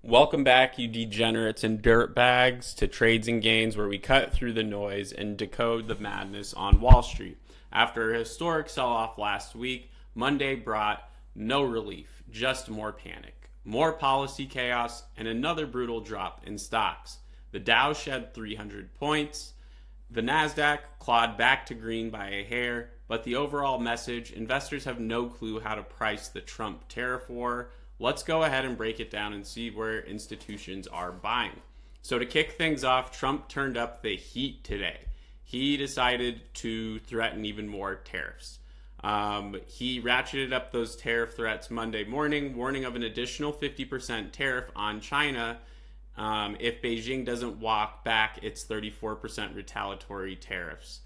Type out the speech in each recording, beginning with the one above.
Welcome back, you degenerates and dirtbags, to Trades and Gains, where we cut through the noise and decode the madness on Wall Street. After a historic sell off last week, Monday brought no relief, just more panic, more policy chaos, and another brutal drop in stocks. The Dow shed 300 points. The NASDAQ clawed back to green by a hair, but the overall message: investors have no clue how to price the Trump tariff war. Let's go ahead and break it down and see where institutions are buying. So to kick things off, Trump turned up the heat today. He decided to threaten even more tariffs. He ratcheted up those tariff threats Monday morning, warning of an additional 50% tariff on China if Beijing doesn't walk back its 34% retaliatory tariffs.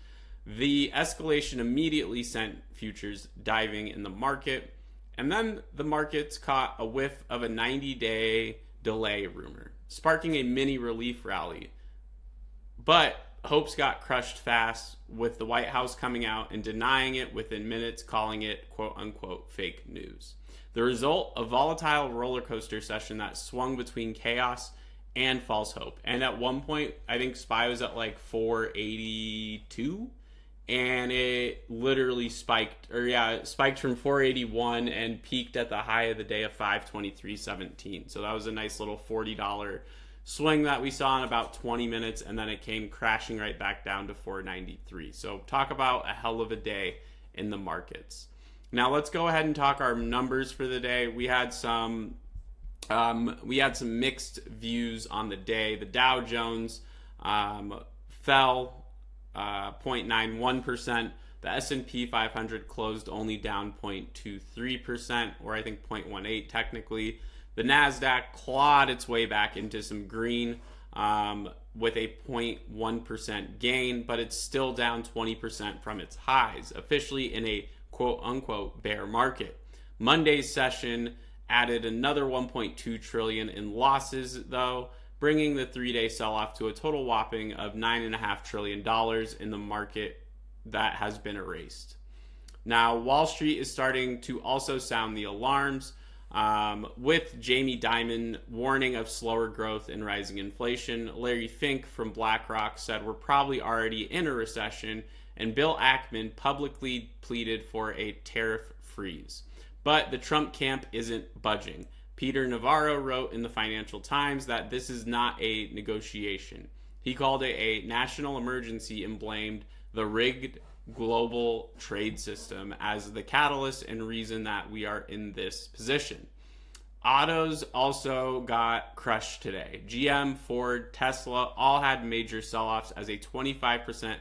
The escalation immediately sent futures diving in the market. And then the markets caught a whiff of a 90-day delay rumor, sparking a mini relief rally. But hopes got crushed fast, with the White House coming out and denying it within minutes, calling it quote-unquote fake news. The result, a volatile roller coaster session that swung between chaos and false hope. And at one point, I think SPY was at like 482. And it literally spiked from 481 and peaked at the high of the day of 523.17. So that was a nice little $40 swing that we saw in about 20 minutes, and then it came crashing right back down to 493. So talk about a hell of a day in the markets. Now let's go ahead and talk our numbers for the day. We had some mixed views on the day. The Dow Jones fell 0.91%. The S&P 500 closed only down 0.23%, or I think 0.18 technically. The NASDAQ clawed its way back into some green with a 0.1% gain, but it's still down 20% from its highs, officially in a quote-unquote bear market. Monday's session added another 1.2 trillion in losses, though, bringing the three-day sell-off to a total whopping of $9.5 trillion in the market that has been erased. Now, Wall Street is starting to also sound the alarms, with Jamie Dimon warning of slower growth and rising inflation. Larry Fink from BlackRock said we're probably already in a recession, and Bill Ackman publicly pleaded for a tariff freeze. But the Trump camp isn't budging. Peter Navarro wrote in the Financial Times that this is not a negotiation. He called it a national emergency and blamed the rigged global trade system as the catalyst and reason that we are in this position. Autos also got crushed today. GM, Ford, Tesla all had major sell-offs as a 25%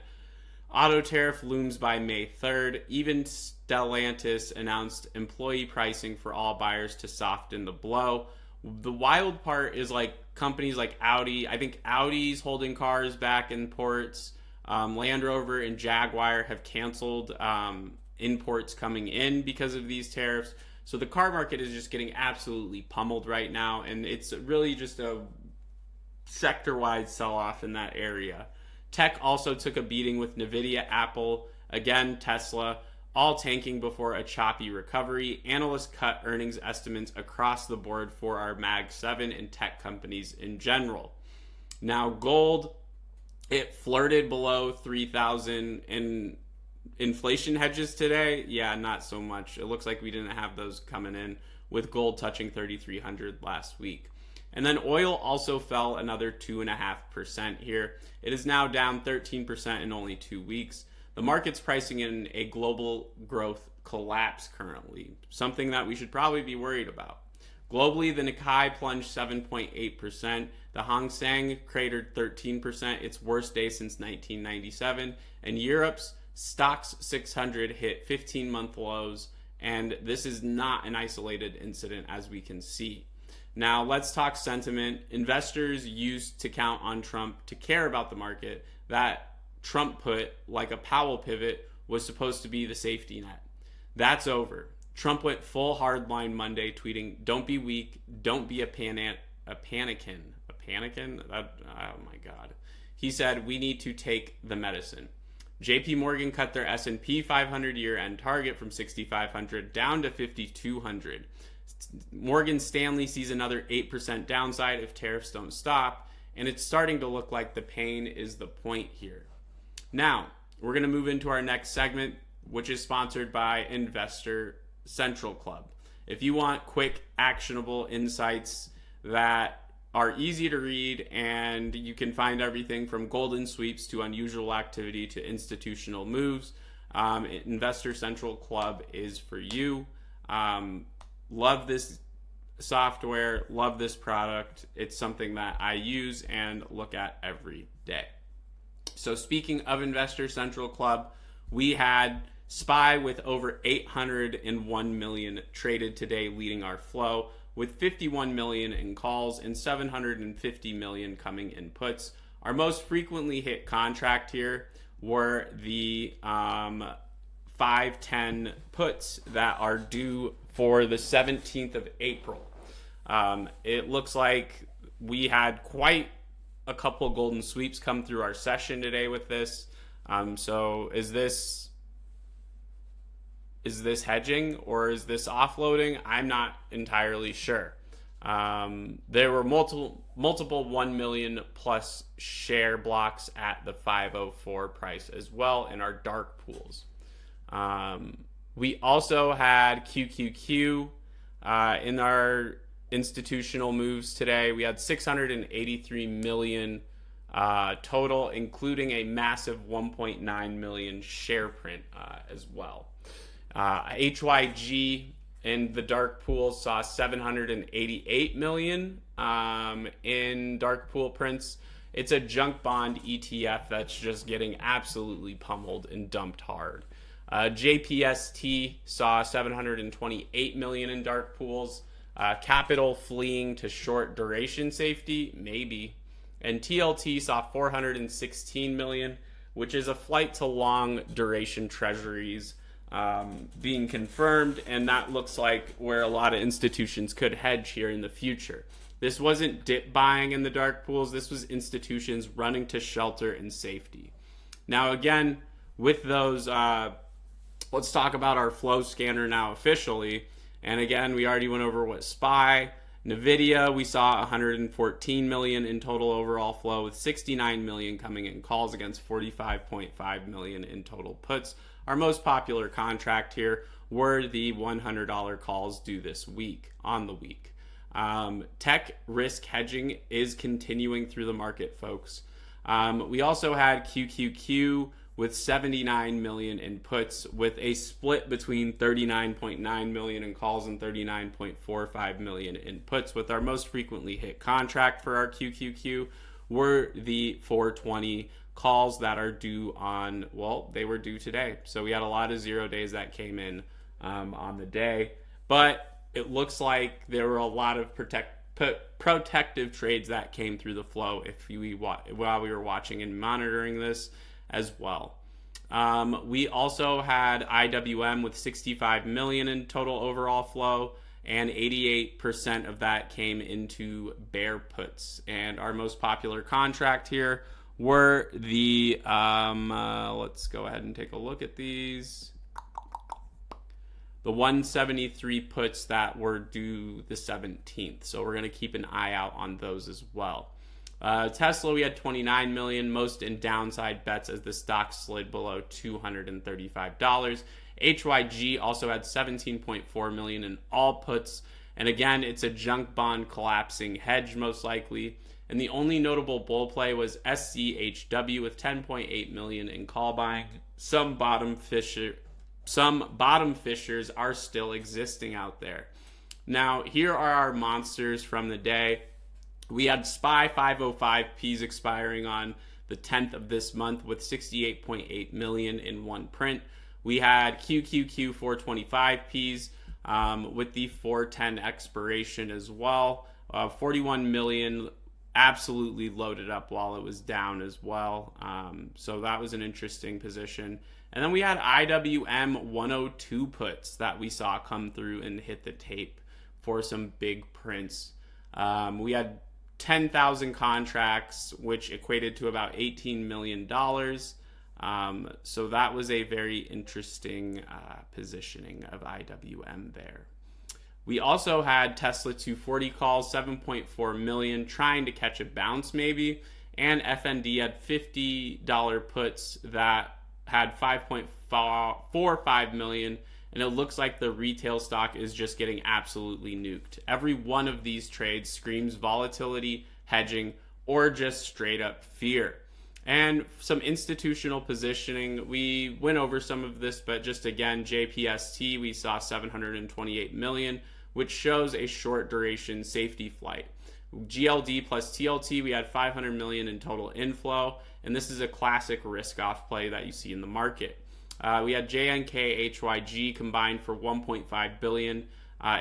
auto tariff looms by May 3rd. Even Stellantis announced employee pricing for all buyers to soften the blow. The wild part is like companies like Audi. I think Audi's holding cars back in ports. Land Rover and Jaguar have canceled imports coming in because of these tariffs. So the car market is just getting absolutely pummeled right now, and it's really just a sector-wide sell-off in that area. Tech also took a beating, with NVDA, Apple, again Tesla, all tanking before a choppy recovery. Analysts cut earnings estimates across the board for our Mag 7 and tech companies in general. Now gold, it flirted below 3,000 in inflation hedges today. Yeah, not so much. It looks like we didn't have those coming in, with gold touching 3,300 last week. And then oil also fell another 2.5% here. It is now down 13% in only 2 weeks. The market's pricing in a global growth collapse currently, something that we should probably be worried about. Globally, the Nikkei plunged 7.8%. The Hang Seng cratered 13%, its worst day since 1997. And Europe's Stoxx 600 hit 15-month lows. And this is not an isolated incident, as we can see. Now, let's talk sentiment. Investors used to count on Trump to care about the market. That Trump put, like a Powell pivot, was supposed to be the safety net. That's over. Trump went full hardline Monday, tweeting, "Don't be weak. Don't be a panickin." A panickin? Oh my God. He said, "We need to take the medicine." JP Morgan cut their S&P 500 year-end target from 6,500 down to 5,200. Morgan Stanley sees another 8% downside if tariffs don't stop, and it's starting to look like the pain is the point here. Now, we're going to move into our next segment, which is sponsored by Investor Central Club. If you want quick, actionable insights that are easy to read, and you can find everything from golden sweeps to unusual activity to institutional moves, Investor Central Club is for you. Love this software, love this product. It's something that I use and look at every day. So speaking of Investor Central Club, we had SPY with over 801 million traded today, leading our flow with 51 million in calls and 750 million coming in puts. Our most frequently hit contract here were the 510 puts that are due for the 17th of April. It looks like we had quite a couple golden sweeps come through our session today with this. So is this hedging or is this offloading? I'm not entirely sure. There were multiple 1 million plus share blocks at the 504 price as well in our dark pools. We also had QQQ in our institutional moves today. We had 683 million total, including a massive 1.9 million share print as well. HYG in the dark pool saw 788 million in dark pool prints. It's a junk bond ETF that's just getting absolutely pummeled and dumped hard. JPST saw 728 million in dark pools. Capital fleeing to short duration safety, maybe. And TLT saw 416 million, which is a flight to long duration treasuries being confirmed, and that looks like where a lot of institutions could hedge here in the future. This wasn't dip buying in the dark pools. This was institutions running to shelter and safety. Now, again, with those, let's talk about our flow scanner now officially. And again, we already went over what SPY. NVDA, we saw 114 million in total overall flow, with 69 million coming in calls against 45.5 million in total puts. Our most popular contract here were the $100 calls due this week, on the week. Tech risk hedging is continuing through the market, folks. We also had QQQ with 79 million in puts, with a split between 39.9 million in calls and 39.45 million in puts, with our most frequently hit contract for our QQQ were the 420 calls that are due on, well, they were due today. So we had a lot of 0 days that came in on the day, but it looks like there were a lot of protective trades that came through the flow while we were watching and monitoring this as well. We also had IWM with 65 million in total overall flow, and 88% of that came into bear puts. And our most popular contract here were the, let's go ahead and take a look at these. The 173 puts that were due the 17th. So we're going to keep an eye out on those as well. Tesla, we had 29 million, most in downside bets as the stock slid below $235. HYG also had 17.4 million in all puts. And again, it's a junk bond collapsing hedge most likely. And the only notable bull play was SCHW with 10.8 million in call buying. Some bottom fishers are still existing out there. Now, here are our monsters from the day. We had SPY 505 Ps expiring on the 10th of this month with 68.8 million in one print. We had QQQ 425 Ps with the 410 expiration as well. 41 million absolutely loaded up while it was down as well. So that was an interesting position. And then we had IWM 102 puts that we saw come through and hit the tape for some big prints. We had 10,000 contracts, which equated to about $18 million. So that was a very interesting positioning of IWM there. We also had Tesla 240 calls, 7.4 million, trying to catch a bounce maybe. And FND had $50 puts that had 5.45 million. And it looks like the retail stock is just getting absolutely nuked. Every one of these trades screams volatility, hedging, or just straight up fear. And some institutional positioning, we went over some of this, but just again, JPST, we saw 728 million, which shows a short duration safety flight. GLD plus TLT, we had 500 million in total inflow, and this is a classic risk off play that you see in the market. We had JNK, HYG combined for 1.5 billion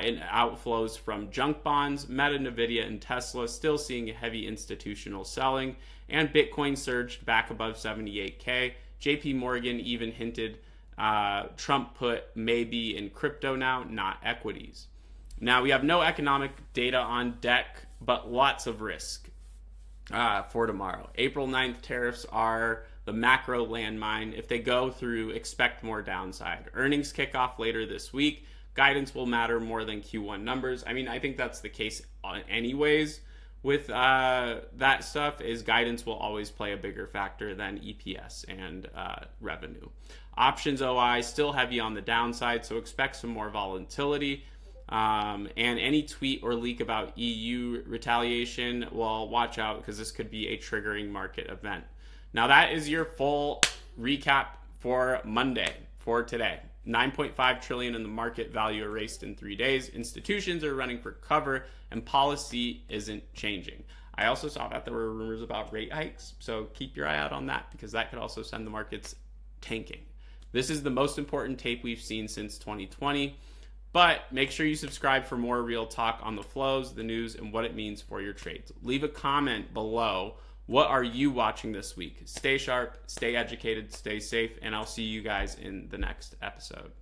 in outflows from junk bonds. Meta, NVDA, and Tesla still seeing heavy institutional selling, and Bitcoin surged back above 78K. JP Morgan even hinted Trump put maybe in crypto now, not equities. Now, we have no economic data on deck, but lots of risk for tomorrow. April 9th tariffs are the macro landmine. If they go through, expect more downside. Earnings kickoff later this week. Guidance will matter more than Q1 numbers. I mean, I think that's the case anyways with that stuff, is guidance will always play a bigger factor than EPS and revenue. Options OI still heavy on the downside, so expect some more volatility. And any tweet or leak about EU retaliation, well, watch out, because this could be a triggering market event. Now, that is your full recap for Monday, for today. 9.5 trillion in the market, value erased in 3 days. Institutions are running for cover, and policy isn't changing. I also saw that there were rumors about rate hikes, so keep your eye out on that, because that could also send the markets tanking. This is the most important tape we've seen since 2020. But make sure you subscribe for more real talk on the flows, the news, and what it means for your trades. Leave a comment below. What are you watching this week? Stay sharp, stay educated, stay safe, and I'll see you guys in the next episode.